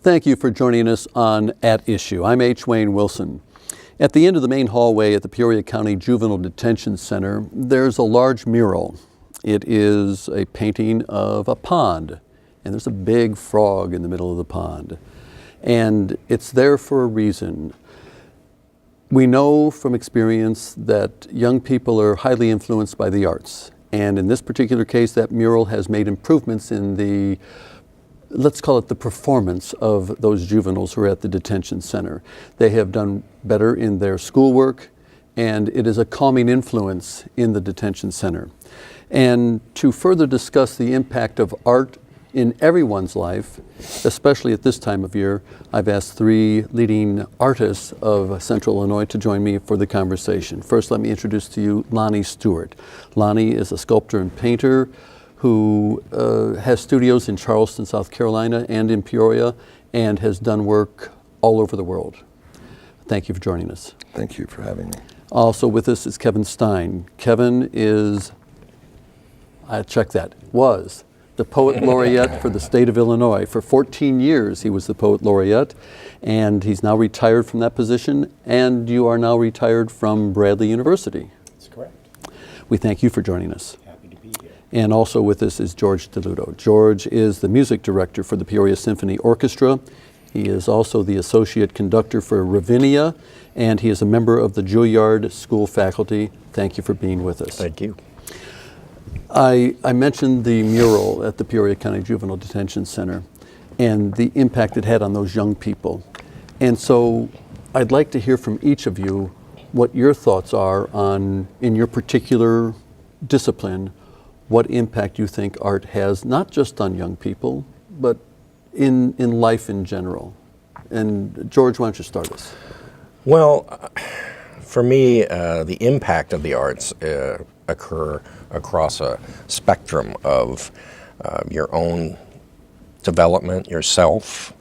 Thank you for joining us on At Issue. I'm H. Wayne Wilson. At the end of the main hallway at the Peoria County Juvenile Detention Center, there's a large mural. It is a painting of a pond, and there's a big frog in the middle of the pond. And it's there for a reason. We know from experience that young people are highly influenced by the arts. And in this particular case, that mural has made improvements in the, let's call it the performance of those juveniles who are at the detention center. They have done better in their schoolwork, and it is a calming influence in the detention center. And to further discuss the impact of art in everyone's life, especially at this time of year, I've asked three leading artists of Central Illinois to join me for the conversation. First, let me introduce to you Lonnie Stewart. Lonnie is a sculptor and painter who has studios in Charleston, South Carolina, and in Peoria, and has done work all over the world. Thank you for joining us. Thank you for having me. Also with us is Kevin Stein. Kevin is, was the Poet Laureate for the state of Illinois. For 14 years he was the Poet Laureate, and he's now retired from that position, and you are now retired from Bradley University. That's correct. We thank you for joining us. Happy to be here. And also with us is George DeLuto. George is the music director for the Peoria Symphony Orchestra. He is also the associate conductor for Ravinia, and he is a member of the Juilliard School faculty. Thank you for being with us. Thank you. I mentioned the mural at the Peoria County Juvenile Detention Center and the impact it had on those young people. And so I'd like to hear from each of you what your thoughts are on, in your particular discipline, what impact you think art has, not just on young people, but in life in general. And George, why don't you start us? Well, for me, the impact of the arts occur across a spectrum of your own development, yourself,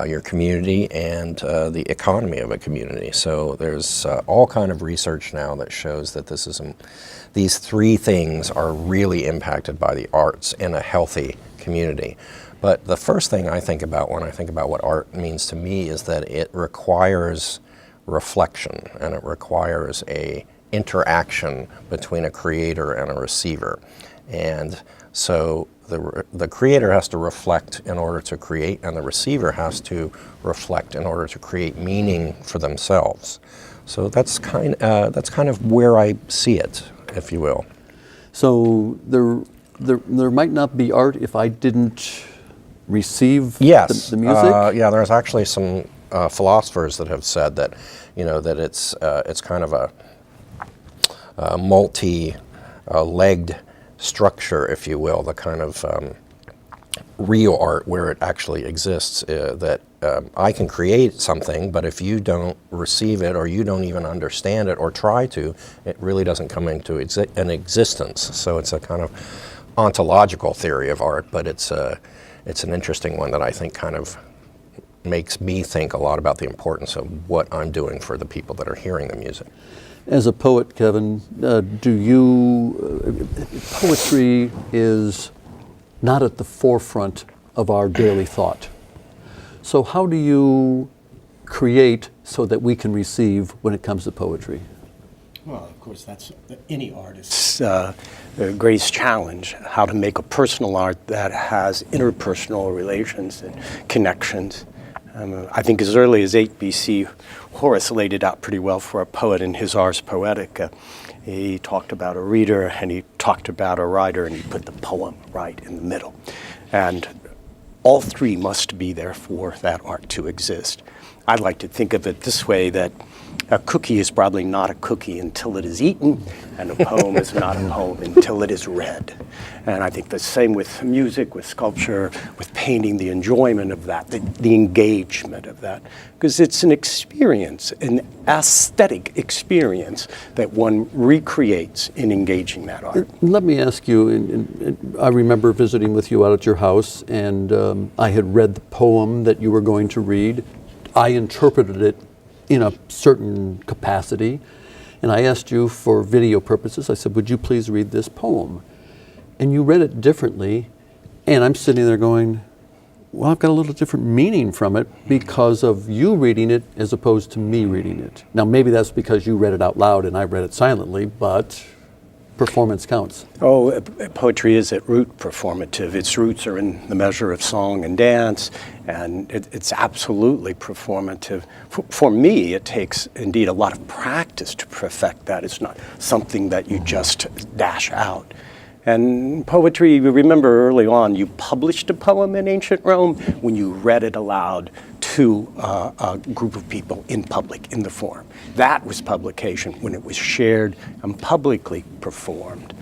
your community, and the economy of a community. So there's all kind of research now that shows that these three things are really impacted by the arts in a healthy community. But the first thing I think about when I think about what art means to me is that it requires reflection, and it requires a interaction between a creator and a receiver. And so the creator has to reflect in order to create, and the receiver has to reflect in order to create meaning for themselves. So that's kind of where I see it, if you will. So there might not be art if I didn't receive yes. the music? Yeah, there's actually some philosophers that have said that, that it's kind of a multi-legged structure, if you will, the kind of real art where it actually exists, that I can create something, but if you don't receive it or you don't even understand it or try to, it really doesn't come into an existence. So it's a kind of ontological theory of art, but it's an interesting one that I think kind of makes me think a lot about the importance of what I'm doing for the people that are hearing the music. As a poet, Kevin, poetry is not at the forefront of our daily thought. So how do you create so that we can receive when it comes to poetry? Well, of course, that's any artist's greatest challenge, how to make a personal art that has interpersonal relations and connections. I think as early as 8 BC, Horace laid it out pretty well for a poet in his Ars Poetica. He talked about a reader, and he talked about a writer, and he put the poem right in the middle. And all three must be there for that art to exist. I'd like to think of it this way, that a cookie is probably not a cookie until it is eaten, and a poem is not a poem until it is read. And I think the same with music, with sculpture, with painting, the enjoyment of that, the engagement of that. Because it's an experience, an aesthetic experience that one recreates in engaging that art. Let me ask you, I remember visiting with you out at your house, and I had read the poem that you were going to read. I interpreted it in a certain capacity, and I asked you for video purposes, I said, would you please read this poem? And you read it differently, and I'm sitting there going, well, I've got a little different meaning from it because of you reading it as opposed to me reading it. Now, maybe that's because you read it out loud and I read it silently, but performance counts. Oh, poetry is at root performative. Its roots are in the measure of song and dance, and it's absolutely performative. For me, it takes indeed a lot of practice to perfect that. It's not something that you just dash out. And poetry, you remember early on, you published a poem in ancient Rome when you read it aloud to a group of people in public, in the forum. That was publication, when it was shared and publicly performed.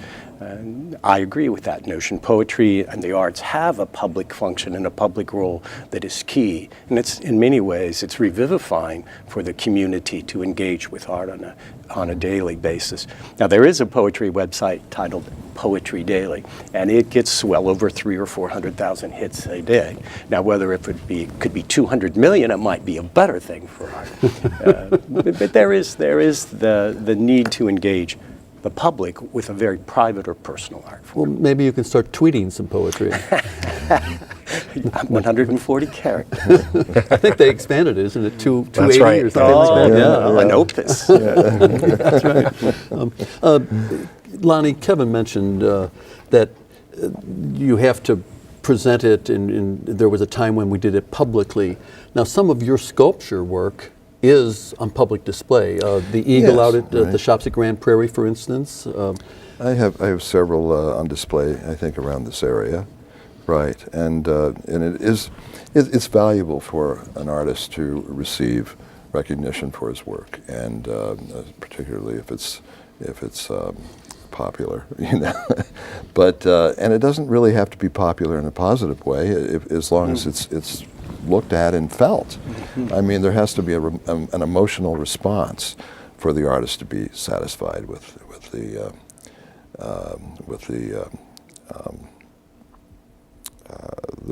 And I agree with that notion. Poetry and the arts have a public function and a public role that is key. And it's, in many ways, it's revivifying for the community to engage with art on a daily basis. Now, there is a poetry website titled Poetry Daily, and it gets well over 300,000 or 400,000 hits a day. Now, whether it could be 200 million, it might be a better thing for art. But there is the need to engage the public with a very private or personal art form. Well, maybe you can start tweeting some poetry. 140 characters. I think they expanded it, isn't it? 280 That's right. or something like that. An opus. That's right. Lonnie, Kevin mentioned that you have to present it, and there was a time when we did it publicly. Now, some of your sculpture work is on public display. The eagle out at the shops at Grand Prairie, for instance. I have several on display, I think, around this area, right? And it's valuable for an artist to receive recognition for his work, and particularly if it's popular, you know. But and it doesn't really have to be popular in a positive way, as long as it's looked at and felt. I mean, there has to be an emotional response for the artist to be satisfied with the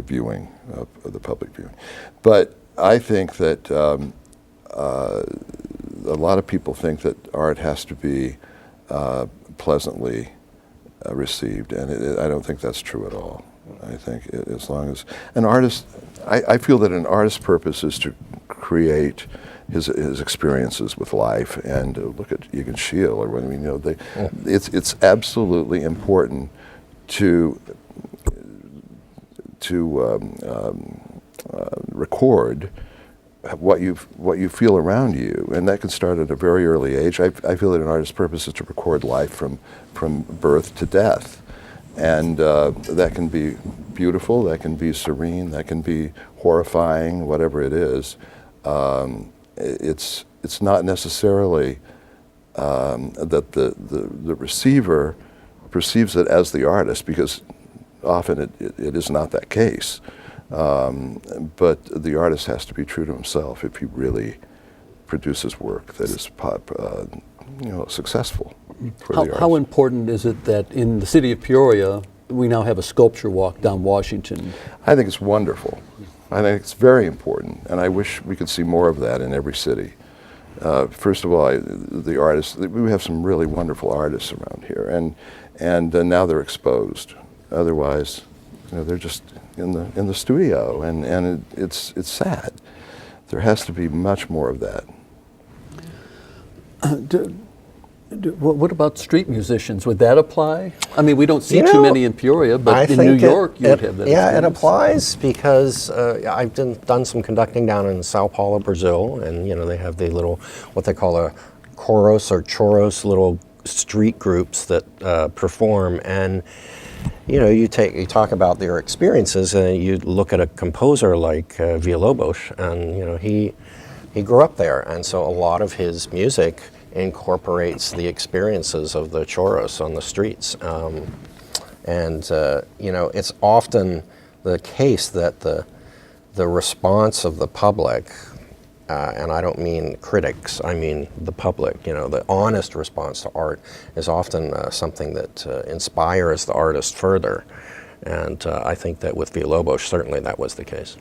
viewing of the public viewing. But I think that a lot of people think that art has to be pleasantly received, and I don't think that's true at all. I think as long as an artist, I feel that an artist's purpose is to create his experiences with life. And look at Egan Schiele, or what I mean, you know, it's absolutely important to record what you feel around you, and that can start at a very early age. I feel that an artist's purpose is to record life from birth to death. And that can be beautiful, that can be serene, that can be horrifying, whatever it is. It's not necessarily that the receiver perceives it as the artist, because often it is not that case. But the artist has to be true to himself if he really produces work that is successful for the artist. How important is it that in the city of Peoria we now have a sculpture walk down Washington? I think it's wonderful. I think it's very important, and I wish we could see more of that in every city. First of all, the artists, we have some really wonderful artists around here, and now they're exposed. Otherwise, they're just in the studio, and it's sad. There has to be much more of that. What about street musicians? Would that apply? I mean, we don't see too many in Peoria, but in New York you would have that. Yeah, it applies because I've done some conducting down in Sao Paulo, Brazil, and they have the little, what they call a choros or choros, little street groups that perform, and you talk about their experiences, and you look at a composer like Villalobos, and he grew up there, and so a lot of his music incorporates the experiences of the choros on the streets. It's often the case that the response of the public, and I don't mean critics, I mean the public, the honest response to art is often something that inspires the artist further. And I think that with Villalobos, certainly that was the case.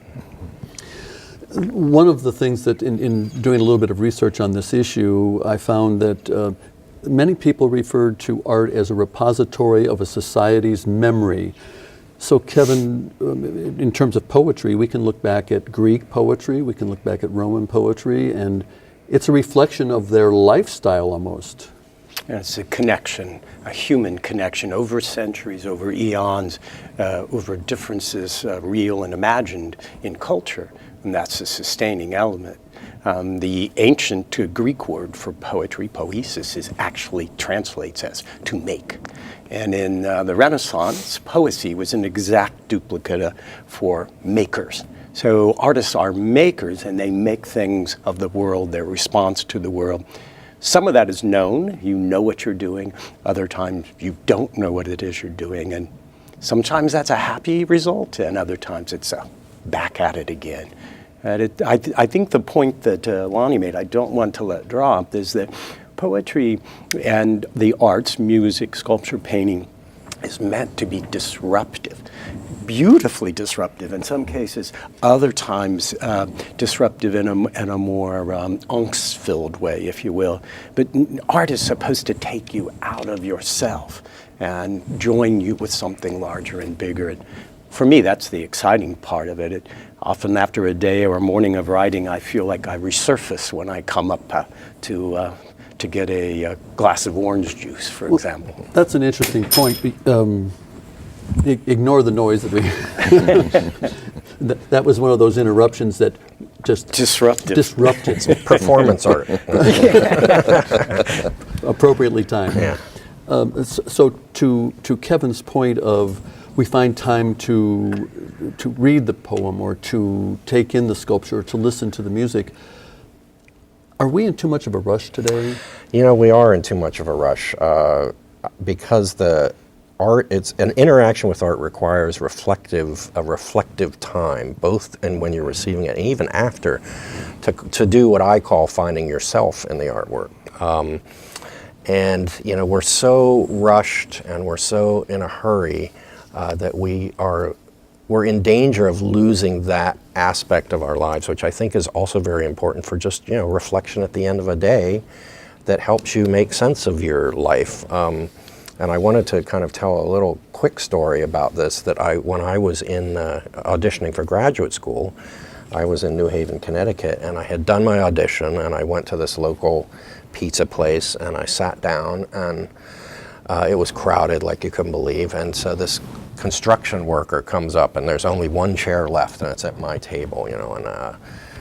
One of the things that in doing a little bit of research on this issue, I found that many people referred to art as a repository of a society's memory. So Kevin, in terms of poetry, we can look back at Greek poetry, we can look back at Roman poetry, and it's a reflection of their lifestyle almost. And it's a connection, a human connection over centuries, over eons, over differences real and imagined in culture, and that's a sustaining element. The ancient Greek word for poetry, poesis, actually translates as to make. And in the Renaissance, poesy was an exact duplicate for makers. So artists are makers, and they make things of the world, their response to the world. Some of that is known, you know what you're doing. Other times you don't know what it is you're doing. And sometimes that's a happy result, and other times it's back at it again. And I think the point that Lonnie made, I don't want to let drop, is that poetry and the arts, music, sculpture, painting, is meant to be disruptive, beautifully disruptive in some cases, other times disruptive in a more angst-filled way, if you will. But art is supposed to take you out of yourself and join you with something larger and bigger. And for me, that's the exciting part of it. Often after a day or a morning of writing, I feel like I resurface when I come up to get a glass of orange juice, for example. That's an interesting point. Ignore the noise that we... that was one of those interruptions that just... Disrupted. Performance art. Appropriately timed. Yeah. So to Kevin's point of we find time to read the poem or to take in the sculpture or to listen to the music, are we in too much of a rush today? You know, we are in too much of a rush because the art, it's an interaction with art requires a reflective time, both and when you're receiving it and even after, to do what I call finding yourself in the artwork. And you know, we're so rushed and we're so in a hurry that we're in danger of losing that aspect of our lives, which I think is also very important for just, you know, reflection at the end of a day that helps you make sense of your life. And I wanted to kind of tell a little quick story about this, that when I was in auditioning for graduate school, I was in New Haven, Connecticut, and I had done my audition, and I went to this local pizza place, and I sat down, and it was crowded like you couldn't believe. And so this construction worker comes up, and there's only one chair left, and it's at my table, you know,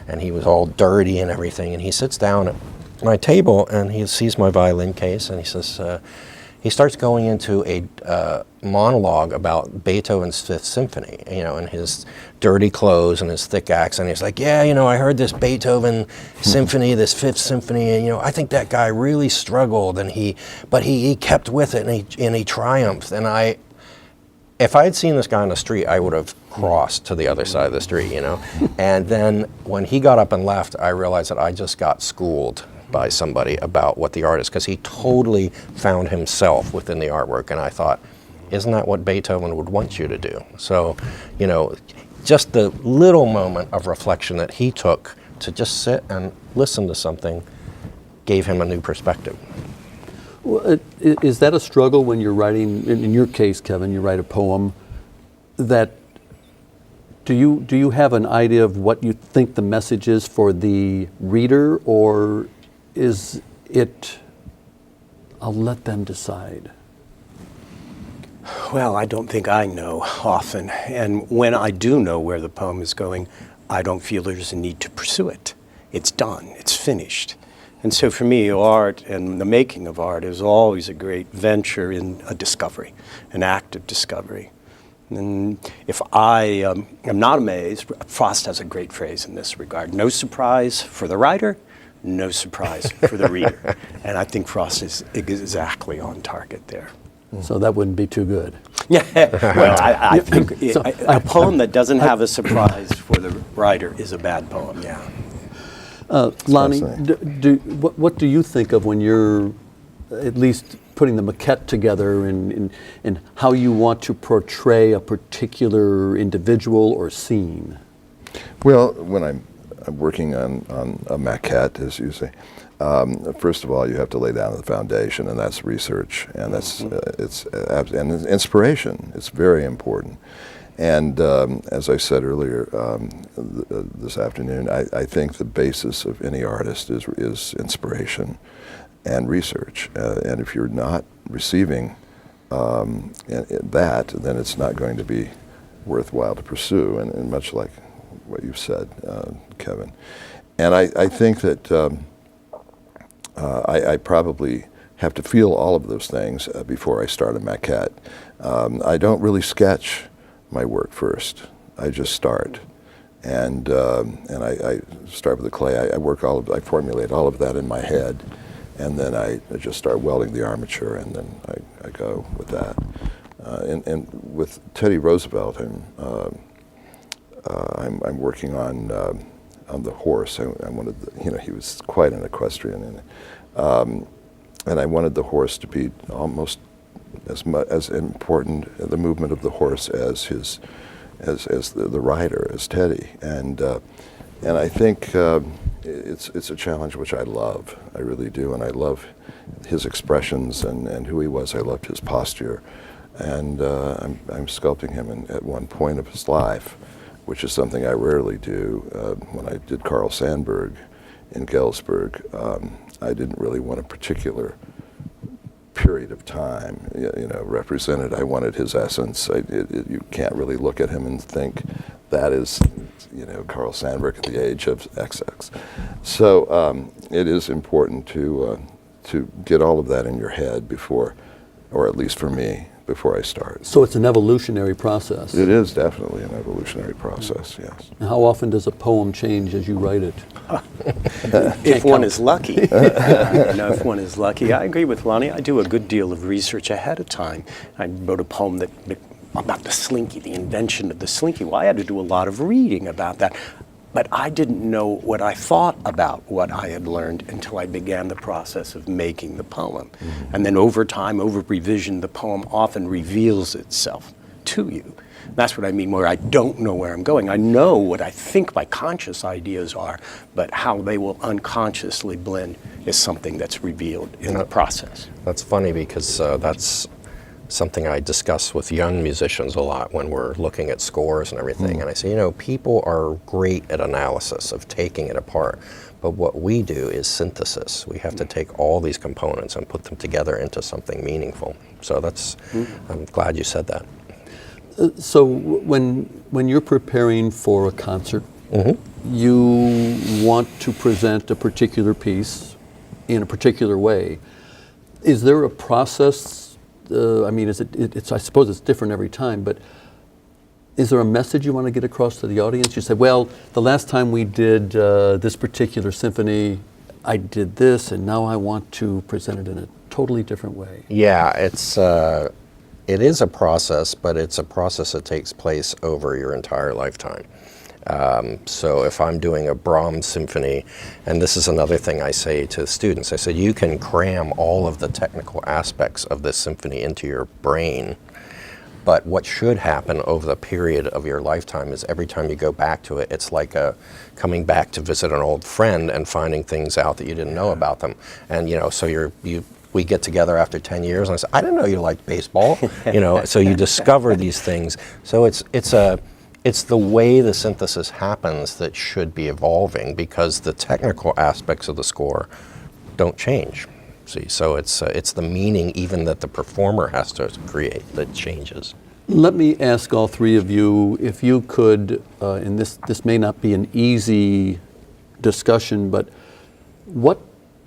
and he was all dirty and everything, and he sits down at my table, and he sees my violin case, and he says, he starts going into a monologue about Beethoven's Fifth Symphony, you know, and his dirty clothes and his thick accent. He's like, yeah, you know, I heard this Beethoven symphony, this Fifth Symphony, and, you know, I think that guy really struggled, but he kept with it, and he triumphed. And if I had seen this guy on the street, I would have crossed to the other side of the street, you know. And then when he got up and left, I realized that I just got schooled by somebody about what the art is, because he totally found himself within the artwork. And I thought, isn't that what Beethoven would want you to do? So, you know, just the little moment of reflection that he took to just sit and listen to something gave him a new perspective. Well, is that a struggle when you're writing, in your case, Kevin, you write a poem, that do you have an idea of what you think the message is for the reader, or is it, I'll let them decide? Well, I don't think I know often. And when I do know where the poem is going, I don't feel there's a need to pursue it. It's done, it's finished. And so for me, art and the making of art is always a great venture in a discovery, an act of discovery. And if I am not amazed, Frost has a great phrase in this regard: no surprise for the writer, no surprise for the reader. And I think Frost is exactly on target there. So that wouldn't be too good. Yeah, well, I think a poem that doesn't have a surprise for the writer is a bad poem, yeah. Lonnie, what do you think of when you're at least putting the maquette together and how you want to portray a particular individual or scene? Well, when I'm working on a maquette, as you say, First of all, you have to lay down the foundation, and that's research, and that's and inspiration. It's very important. And as I said earlier this afternoon, I think the basis of any artist is inspiration and research. And if you're not receiving that, then it's not going to be worthwhile to pursue. And much like what you've said, Kevin. And I think that I probably have to feel all of those things before I start a maquette. I don't really sketch my work first. I just start, and I start with the clay. I formulate all of that in my head, and then I just start welding the armature, and then I go with that. And with Teddy Roosevelt, I'm working on the horse. I wanted, he was quite an equestrian, and I wanted the horse to be almost as important, the movement of the horse, as the rider, as Teddy, and I think it's a challenge which I love. I really do, and I love his expressions and who he was. I loved his posture, and I'm sculpting him at one point of his life, which is something I rarely do. When I did Carl Sandburg in Galesburg, I didn't really want a particular period of time, represented. I wanted his essence. You can't really look at him and think that is, Carl Sandburg at the age of XX. So it is important to get all of that in your head before, or at least for me, before I start. So it's an evolutionary process. It is definitely an evolutionary process, yes. And how often does a poem change as you write it? If one is lucky. If one is lucky. I agree with Lonnie. I do a good deal of research ahead of time. I wrote a poem about the slinky, the invention of the slinky. Well, I had to do a lot of reading about that. But I didn't know what I thought about what I had learned until I began the process of making the poem. Mm-hmm. And then over time, over revision, the poem often reveals itself to you. That's what I mean, where I don't know where I'm going. I know what I think my conscious ideas are, but how they will unconsciously blend is something that's revealed in the process. That's funny because that's something I discuss with young musicians a lot when we're looking at scores and everything. And I say, people are great at analysis, of taking it apart. But what we do is synthesis. We have to take all these components and put them together into something meaningful. So I'm glad you said that. So when you're preparing for a concert, you want to present a particular piece in a particular way. Is there a process? I suppose it's different every time, but is there a message you want to get across to the audience? You say, well, the last time we did this particular symphony, I did this, and now I want to present it in a totally different way. Yeah, it is a process, but it's a process that takes place over your entire lifetime. So if I'm doing a Brahms symphony, and this is another thing I say to students, I said, you can cram all of the technical aspects of this symphony into your brain, but what should happen over the period of your lifetime is every time you go back to it, it's like coming back to visit an old friend and finding things out that you didn't know about them. And so we get together after 10 years and I say, I didn't know you liked baseball. So you discover these things. So it's the way the synthesis happens that should be evolving, because the technical aspects of the score don't change. See, so it's the meaning even that the performer has to create that changes. Let me ask all three of you if you could, and this may not be an easy discussion, but what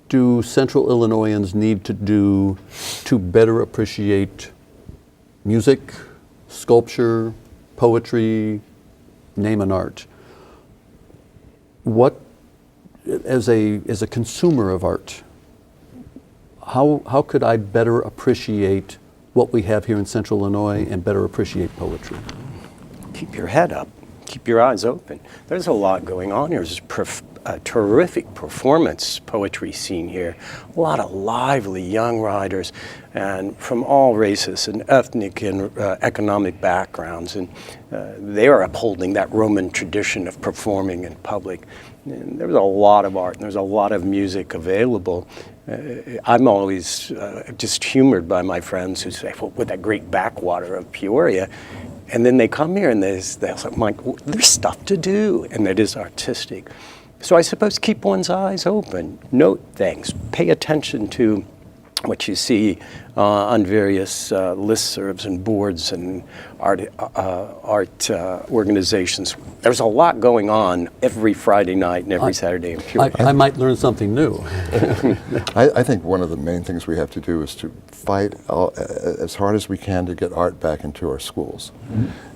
do Central Illinoisans need to do to better appreciate music, sculpture, poetry, name an art? What, as a consumer of art, how could I better appreciate what we have here in Central Illinois and better appreciate poetry? Keep your head up. keep your eyes open. There's a lot going on here. There's a terrific performance poetry scene here. A lot of lively young writers, and from all races and ethnic and economic backgrounds, and they are upholding that Roman tradition of performing in public. And there's a lot of art and there's a lot of music available. I'm always just humored by my friends who say, well, with that great backwater of Peoria, and then they come here and they're like, well, there's stuff to do, and it is artistic. So I suppose keep one's eyes open, note things, pay attention to what you see on various listservs and boards and art organizations. There's a lot going on every Friday night and every Saturday in Peoria. I might learn something new. I think one of the main things we have to do is to fight as hard as we can to get art back into our schools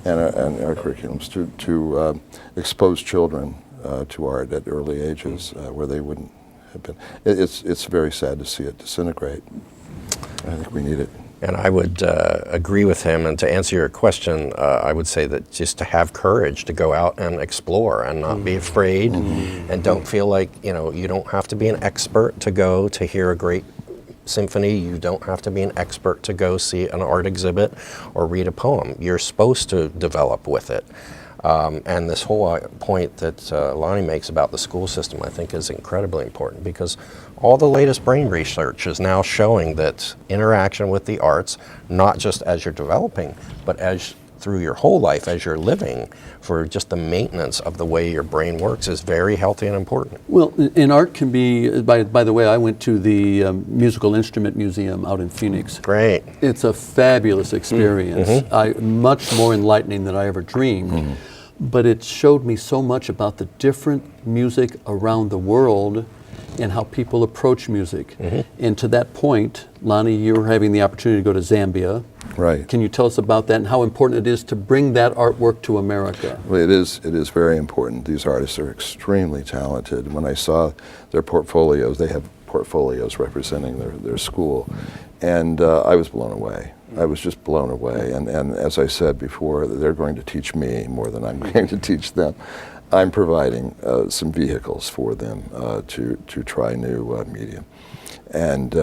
and our curriculums, to expose children to art at early ages where they wouldn't have been. It's very sad to see it disintegrate. I think we need it. And I would agree with him. And to answer your question, I would say that just to have courage to go out and explore and not be afraid, and don't feel like, you know, you don't have to be an expert to go to hear a great symphony. You don't have to be an expert to go see an art exhibit or read a poem. You're supposed to develop with it. And this whole point that Lonnie makes about the school system, I think, is incredibly important, because all the latest brain research is now showing that interaction with the arts, not just as you're developing, but as through your whole life, as you're living, for just the maintenance of the way your brain works, is very healthy and important. Well, and art can be, by the way, I went to the Musical Instrument Museum out in Phoenix. Great. It's a fabulous experience. Much more enlightening than I ever dreamed. But it showed me so much about the different music around the world and how people approach music. And to that point, Lonnie, you were having the opportunity to go to Zambia. Right. Can you tell us about that and how important it is to bring that artwork to America? Well, it is very important. These artists are extremely talented. When I saw their portfolios, they have portfolios representing their school, and I was blown away. I was just blown away. And as I said before, they're going to teach me more than I'm going to teach them. I'm providing some vehicles for them to try new media, and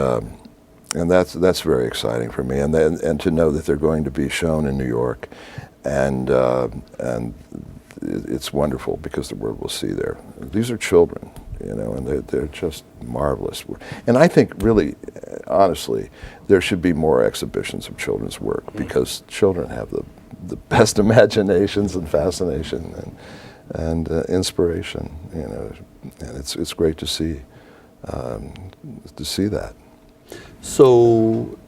that's very exciting for me. And to know that they're going to be shown in New York, and it's wonderful because the world will see there. These are children, you know, and they're just marvelous. And I think, really, honestly, there should be more exhibitions of children's work, because children have the best imaginations and fascination and inspiration, you know, and it's great to see that. So,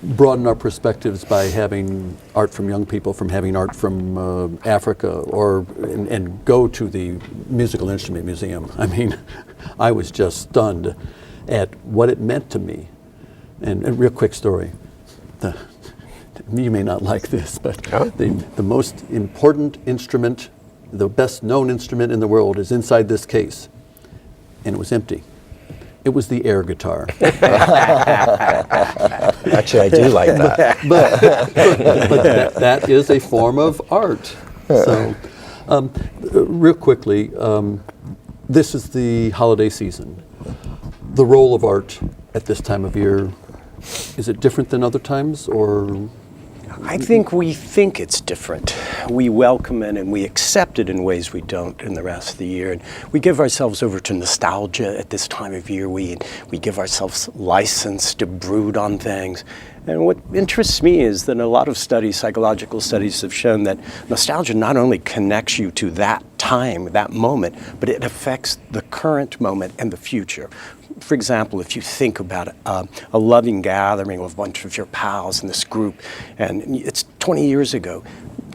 broaden our perspectives by having art from young people, from having art from Africa, and go to the Musical Instrument Museum. I mean, I was just stunned at what it meant to me. And a real quick story. You may not like this, but the most important instrument, the best known instrument in the world, is inside this case. And it was empty. It was the air guitar. Actually, I do like that. but that is a form of art. So, real quickly, this is the holiday season. The role of art at this time of year, is it different than other times, or? I think we think it's different. We welcome it and we accept it in ways we don't in the rest of the year. And we give ourselves over to nostalgia at this time of year. We give ourselves license to brood on things. And what interests me is that a lot of studies, psychological studies, have shown that nostalgia not only connects you to that time, that moment, but it affects the current moment and the future. For example, if you think about a loving gathering of a bunch of your pals in this group, and it's 20 years ago,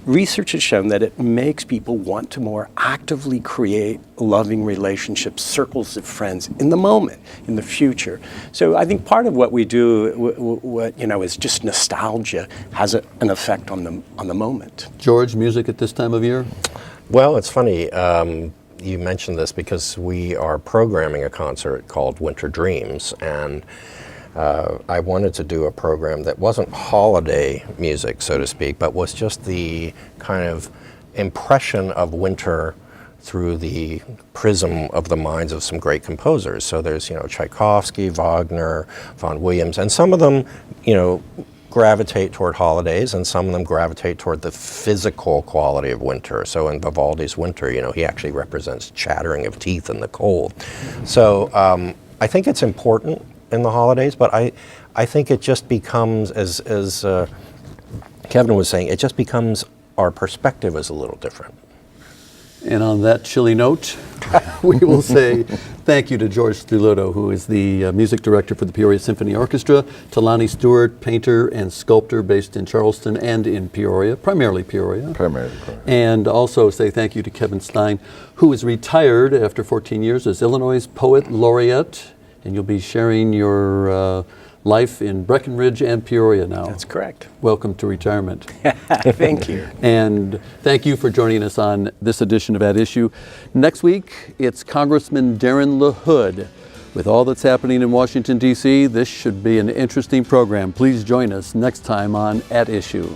research has shown that it makes people want to more actively create loving relationships, circles of friends in the moment, in the future. So I think part of what we do, is just nostalgia, has an effect on the moment. George, music at this time of year? Well, it's funny. You mentioned this because we are programming a concert called Winter Dreams, and I wanted to do a program that wasn't holiday music, so to speak, but was just the kind of impression of winter through the prism of the minds of some great composers. So there's, Tchaikovsky, Wagner, Vaughan Williams, and some of them, gravitate toward holidays, and some of them gravitate toward the physical quality of winter. So in Vivaldi's Winter, he actually represents chattering of teeth in the cold. So I think it's important in the holidays, but I think it just becomes, as Kevin was saying, it just becomes our perspective is a little different. And on that chilly note, we will say thank you to George Strelotto, who is the music director for the Peoria Symphony Orchestra, to Lonnie Stewart, painter and sculptor based in Charleston and in Peoria, primarily Peoria. And also say thank you to Kevin Stein, who is retired after 14 years as Illinois Poet Laureate, and you'll be sharing your life in Breckenridge and Peoria now. That's correct. Welcome to retirement. Thank you. And thank you for joining us on this edition of At Issue. Next week, it's Congressman Darren LaHood. With all that's happening in Washington, D.C., this should be an interesting program. Please join us next time on At Issue.